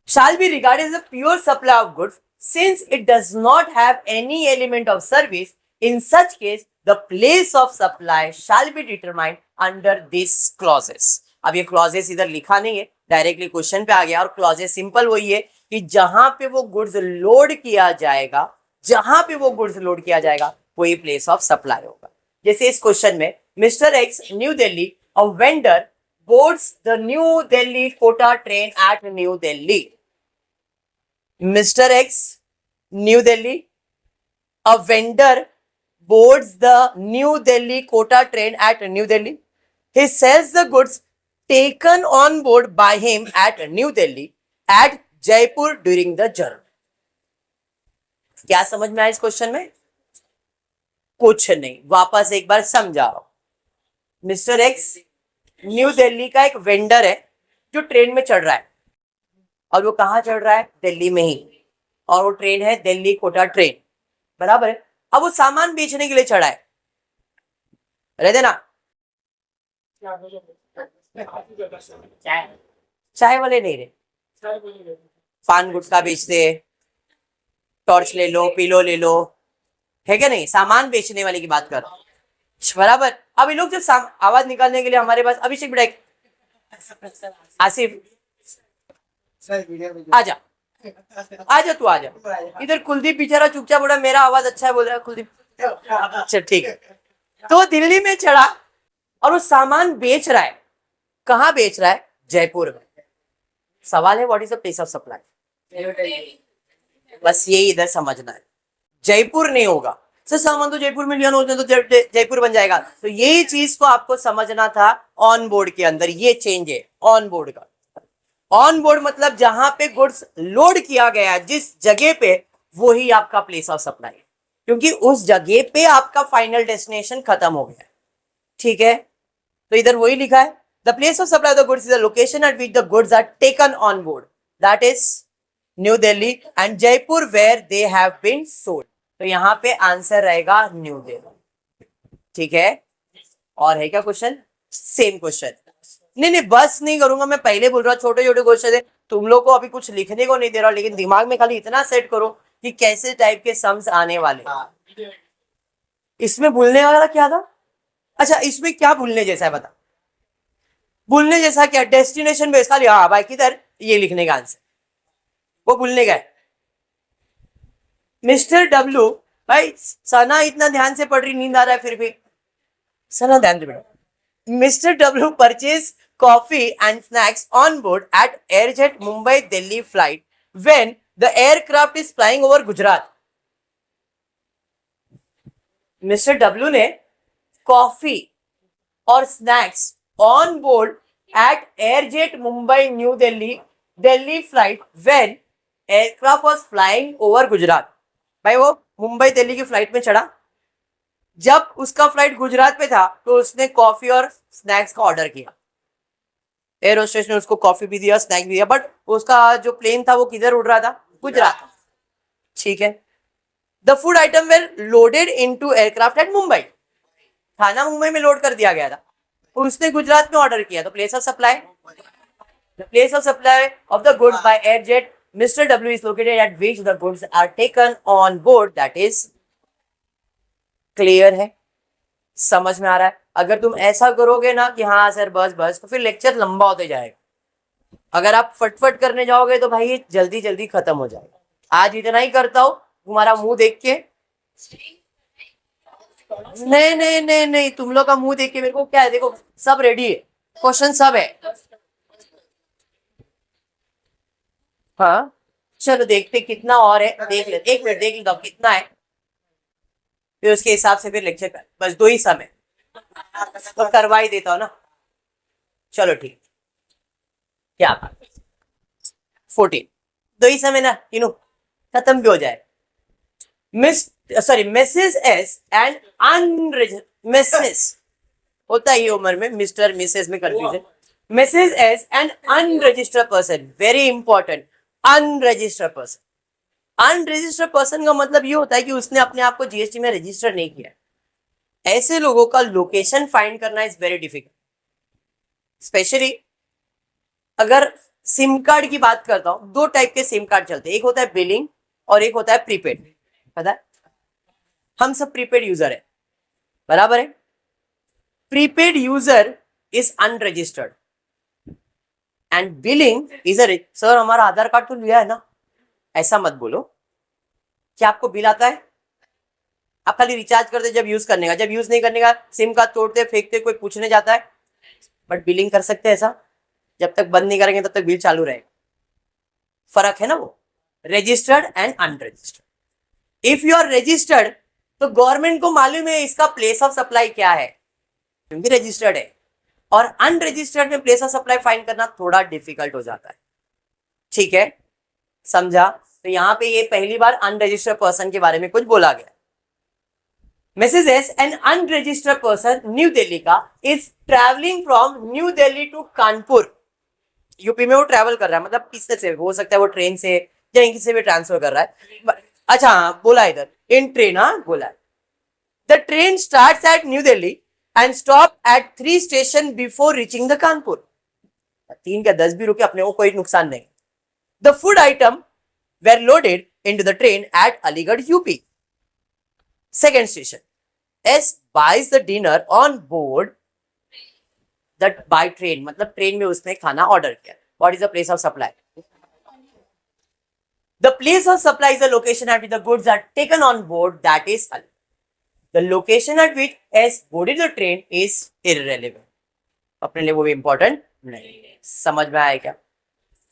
shall be regarded as a pure supply of goods since it does not have any element of service. In such case the place of supply shall be determined under these clauses. अब ये clauses इधर लिखा नहीं है, directly question पे आ गया। और clauses simple वही है कि जहां पे वो गुड्स लोड किया जाएगा, जहां पे वो गुड्स लोड किया जाएगा वही प्लेस ऑफ सप्लाई होगा। जैसे इस क्वेश्चन में mister x new Delhi, a vendor boards the New Delhi Kota train at New Delhi. Mr. X, New Delhi, a vendor boards the New Delhi Kota train at New Delhi. He sells the goods taken on board by him at New Delhi at Jaipur during the journey. क्या समझ में आया इस question में? कुछ नहीं, वापस एक बार समझाओ। मिस्टर एक्स न्यू दिल्ली का एक वेंडर है जो ट्रेन में चढ़ रहा है, और वो कहाँ चढ़ रहा है? दिल्ली में ही, और वो ट्रेन है दिल्ली कोटा ट्रेन, बराबर है। अब वो सामान बेचने के लिए चढ़ा है, रह देना चाय वाले नहीं रहे, पान गुटखा बेचते, टॉर्च ले लो, पिलो ले लो, है क्या नहीं? सामान बेचने वाले की बात कर, बराबर। अब ये लोग जब आवाज निकालने के लिए हमारे पास, अभिषेक बेटा, आसिफ आजा, आजा तू आजा इधर। कुलदीप बेचारा चुपचाप बोला मेरा आवाज अच्छा है बोल रहा है, कुलदीप अच्छा ठीक है। तो दिल्ली में चढ़ा और वो सामान बेच रहा है, कहाँ बेच रहा है? जयपुर में। सवाल है what is the place of supply? बस यही इधर समझना है, जयपुर नहीं होगा सर, सामान तो जयपुर में लिया ना उसने तो जयपुर बन जाएगा। तो यही चीज को आपको समझना था ऑन बोर्ड के अंदर, ये चेंज है ऑन बोर्ड का। ऑन बोर्ड मतलब जहां पे गुड्स लोड किया गया है, जिस जगह पे, वो ही आपका प्लेस ऑफ सप्लाई, क्योंकि उस जगह पे आपका फाइनल डेस्टिनेशन खत्म हो गया, ठीक है। तो इधर वही लिखा है, the place of supply of the goods is the location at which the goods are taken on board, that is New Delhi and Jaipur where they have been sold. तो यहां पे आंसर रहेगा न्यू दिल्ली, ठीक है। और है क्या क्वेश्चन? सेम क्वेश्चन, नहीं नहीं बस नहीं करूंगा, मैं पहले बोल रहा हूँ छोटे छोटे क्वेश्चन है, तुम लोग को अभी कुछ लिखने को नहीं दे रहा, लेकिन दिमाग में खाली इतना सेट करो कि कैसे टाइप के सम्स आने वाले। इसमें भूलने वाला क्या था? अच्छा इसमें क्या भूलने जैसा है बता? भूलने जैसा क्या? डेस्टिनेशन बेस खाली, हाँ भाई किधर, ये लिखने का आंसर, वो भूलने का है। मिस्टर डब्ल्यू, भाई सना इतना ध्यान से पढ़ रही, नींद आ रहा है फिर भी। सना ध्यान से बेटा। Mr. W purchased coffee and snacks on board at Airjet Mumbai Delhi flight when the aircraft is flying over Gujarat. Mr. W ने कॉफी और snacks on board at Airjet Mumbai New Delhi flight when aircraft was flying over Gujarat. भाई वो मुंबई दिल्ली की flight में चढ़ा, जब उसका flight Gujarat पे था तो उसने कॉफी और स्नैक्स का ऑर्डर किया। एयर होस्टेस ने उसको कॉफी भी दिया, स्नैक भी दिया, बट उसका जो प्लेन था वो किधर उड़ रहा था? गुजरात। ठीक है। The food item were loaded into aircraft at Mumbai. खाना मुंबई में लोड कर दिया गया था, उसने गुजरात में ऑर्डर किया। तो place of supply, the place of supply of the goods by Airjet mister W is located at which the goods are taken on board. That is clear है, समझ में आ रहा है? अगर तुम ऐसा करोगे ना कि हाँ सर बस बस, तो फिर लेक्चर लंबा होते जाएगा। अगर आप फटफट करने जाओगे तो भाई ये जल्दी जल्दी खत्म हो जाएगा। आज इतना ही करता हूं तुम्हारा मुंह देख के। नहीं नहीं नहीं नहीं, तुम लोग का मुंह देख के मेरे को क्या है, देखो सब रेडी है, क्वेश्चन सब है। हाँ चलो देखते कितना और है, देख ले, एक मिनट देख लेता हूँ कितना है, फिर उसके हिसाब से फिर लेक्चर कर। बस 2 ही समय तो करवा ही देता हूँ ना। चलो ठीक, क्या 14 2 ही समय ना, तीनों खत्म भी हो जाए। मिसेस एस एंड मिसेस होता ही उम्र में, मिस्टर मिसेस में confusion. Mrs S and unregistered person, very important, unregistered person. Unregistered person का मतलब ये होता है कि उसने अपने आप को जीएसटी में रजिस्टर नहीं किया। ऐसे लोगों का लोकेशन फाइंड करना इज वेरी डिफिकल्ट, स्पेशली अगर सिम कार्ड की बात करता हूं। 2 टाइप के सिम कार्ड चलते हैं, एक होता है बिलिंग और एक होता है प्रीपेड। पता है हम सब प्रीपेड यूजर है, बराबर है? Prepaid user is unregistered and billing is a, sir हमारा आधार कार्ड तो लिया है ना, ऐसा मत बोलो। क्या आपको बिल आता है? आप खाली रिचार्ज करते जब यूज करने का, जब यूज नहीं करने का सिम कार्ड तोड़ते फेंकते, कोई पूछने जाता है, बट बिलिंग कर सकते हैं ऐसा। जब तक बंद नहीं करेंगे तब तक बिल चालू रहेगा। फर्क है ना वो, registered and unregistered. If you are registered तो गवर्नमेंट को मालूम है इसका प्लेस ऑफ सप्लाई क्या है, क्योंकि रजिस्टर्ड है। और अनरजिस्टर्ड में प्लेस ऑफ सप्लाई फाइंड करना थोड़ा डिफिकल्ट हो जाता है। ठीक है, समझा? तो यहां पे ये पहली बार अनरजिस्टर्ड पर्सन के बारे में कुछ बोला गया। Mrs. S, an unregistered person, New Delhi का, is traveling from New Delhi to Kanpur. UP में वो ट्रैवल कर रहा है, मतलब किससे से हो सकता है, वो ट्रेन से या कहीं से भी ट्रांसफर कर रहा है। अच्छा हाँ बोला इधर, इन ट्रेन, हाँ बोला। The train starts at new Delhi and stop at 3 station before reaching the Kanpur. 3 क्या 10 भी रुके, अपने को कोई नुकसान नहीं। The food item were loaded into the train at Aligarh UP. Second station, S buys the dinner on board that by train, मतलब train में उसने खाना ऑर्डर किया। What is the place of supply? The place of supply is the location at which the goods are taken on board, that is the location at which S boarded the train is irrelevant. अपने लिए वो भी important नहीं। समझ में आया क्या?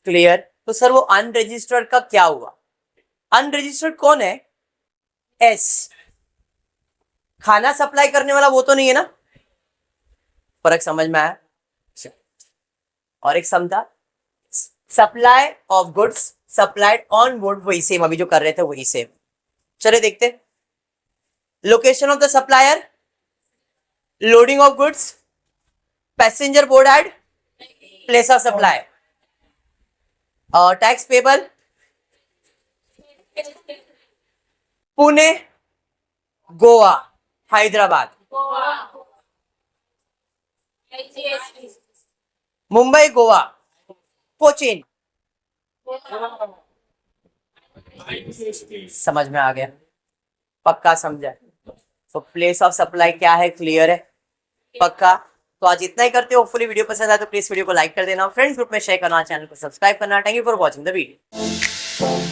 Clear? तो सर वो अनरजिस्टर्ड का क्या हुआ? अनरजिस्टर्ड कौन है? S, खाना सप्लाई करने वाला वो तो नहीं है ना। फर्क समझ में आया? और एक समझा, supply of goods supplied on board, वही सेम अभी जो कर रहे थे वही सेम। चले देखते, location of the supplier, loading of goods, passenger boarded, place of supply, tax payable, Pune, Goa, Hyderabad. Mumbai, Goa, Cochin. समझ में आ गया, पक्का समझा। तो प्लेस ऑफ सप्लाई क्या है, क्लियर है, पक्का। तो आज इतना ही करते हो। होपफुली वीडियो पसंद आए तो प्लीज वीडियो को लाइक कर देना, फ्रेंड्स ग्रुप में शेयर करना, चैनल को सब्सक्राइब करना। Thank you for watching the video.